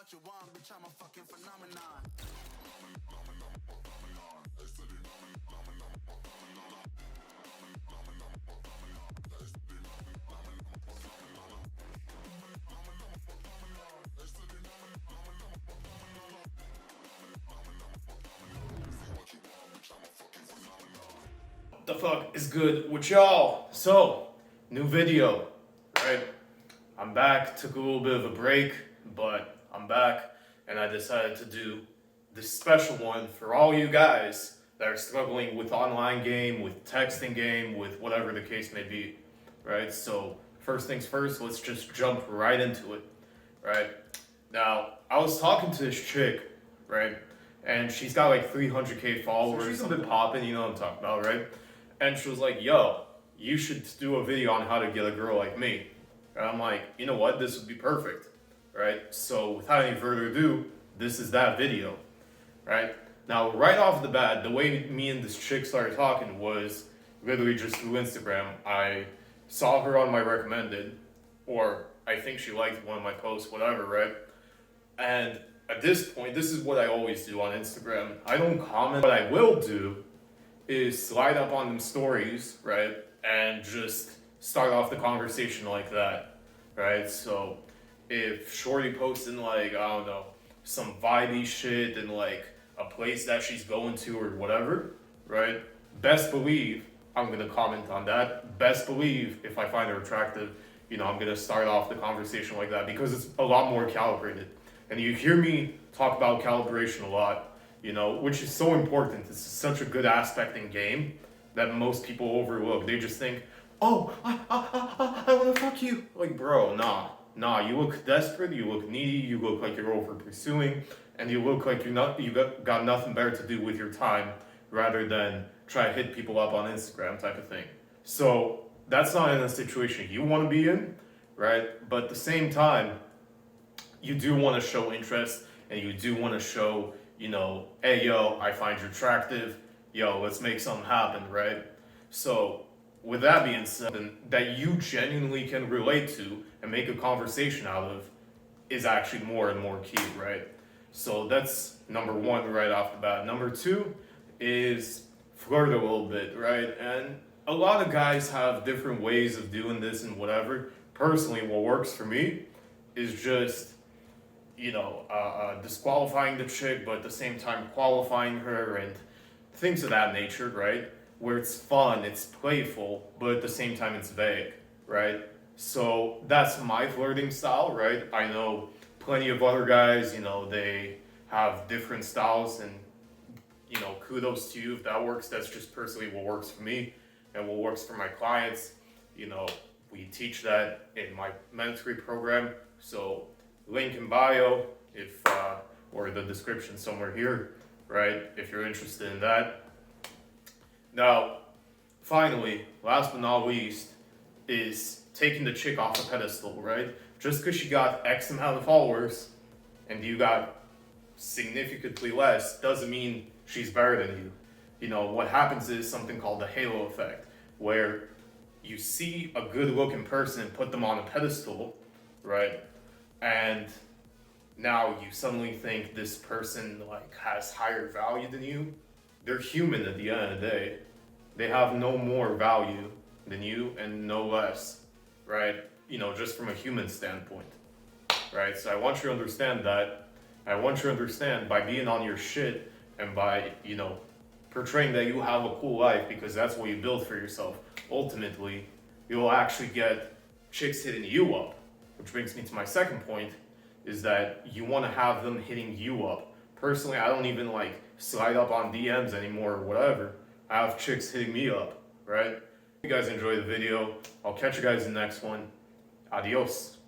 what you want, bitch, I'm a fucking phenomenon. The fuck is good with y'all? So, new video, right? I'm back, took a little bit of a break, but I'm back, and I decided to do this special one for all you guys that are struggling with online game, with texting game, with whatever the case may be, right? So, first things first, let's just jump right into it, right? Now, I was talking to this chick, right? And she's got like 300K followers, she's a bit popping, you know what I'm talking about, right? And she was like, yo, you should do a video on how to get a girl like me. And I'm like, you know what, this would be perfect, right? So without any further ado, this is that video, right? Now, right off the bat, the way me and this chick started talking was literally just through Instagram. I saw her on my recommended, or I think she liked one of my posts, whatever, right? And at this point, this is what I always do on Instagram. I don't comment. What I will do is slide up on them stories, right? And just start off the conversation like that, right? So if Shorty posting like, I don't know, some vibey shit and like a place that she's going to or whatever, right? Best believe I'm gonna comment on that. Best believe if I find her attractive, you know, I'm gonna start off the conversation like that because it's a lot more calibrated. And you hear me talk about calibration a lot, you know, which is so important. It's such a good aspect in game that most people overlook. They just think, oh, I want to fuck you. Like, bro, nah. You look desperate. You look needy. You look like you're over pursuing, and you look like you got nothing better to do with your time rather than try to hit people up on Instagram type of thing. So that's not in a situation you want to be in, right? But at the same time, you do want to show interest and you do want to show, you know, hey, yo, I find you attractive. Yo, let's make something happen, right? So with that being said, that you genuinely can relate to and make a conversation out of is actually more and more key, right? So that's number one right off the bat. Number two is flirt a little bit, right? And a lot of guys have different ways of doing this and whatever. Personally, what works for me is just, you know, disqualifying the chick, but at the same time qualifying her and things of that nature, right? Where it's fun, it's playful, but at the same time it's vague, right? So that's my flirting style, right? I know plenty of other guys, you know, they have different styles, and, you know, kudos to you if that works. That's just personally what works for me and what works for my clients. You know, we teach that in my mentoring program. So link in bio if or the description somewhere here, right? If you're interested in that. Now, finally, last but not least, is taking the chick off a pedestal, right? Just because she got X amount of followers and you got significantly less doesn't mean she's better than you. You know, what happens is something called the halo effect, where you see a good looking person and put them on a pedestal, right? And now you suddenly think this person like has higher value than you. They're human at the end of the day. They have no more value than you and no less, right? You know, just from a human standpoint, right? So I want you to understand that. I want you to understand by being on your shit and by, you know, portraying that you have a cool life because that's what you build for yourself. Ultimately, you'll actually get chicks hitting you up. Which brings me to my second point, is that you want to have them hitting you up. Personally, I don't even like slide up on DMs anymore or whatever. I have chicks hitting me up, right? If you guys enjoy the video, I'll catch you guys in the next one. Adios.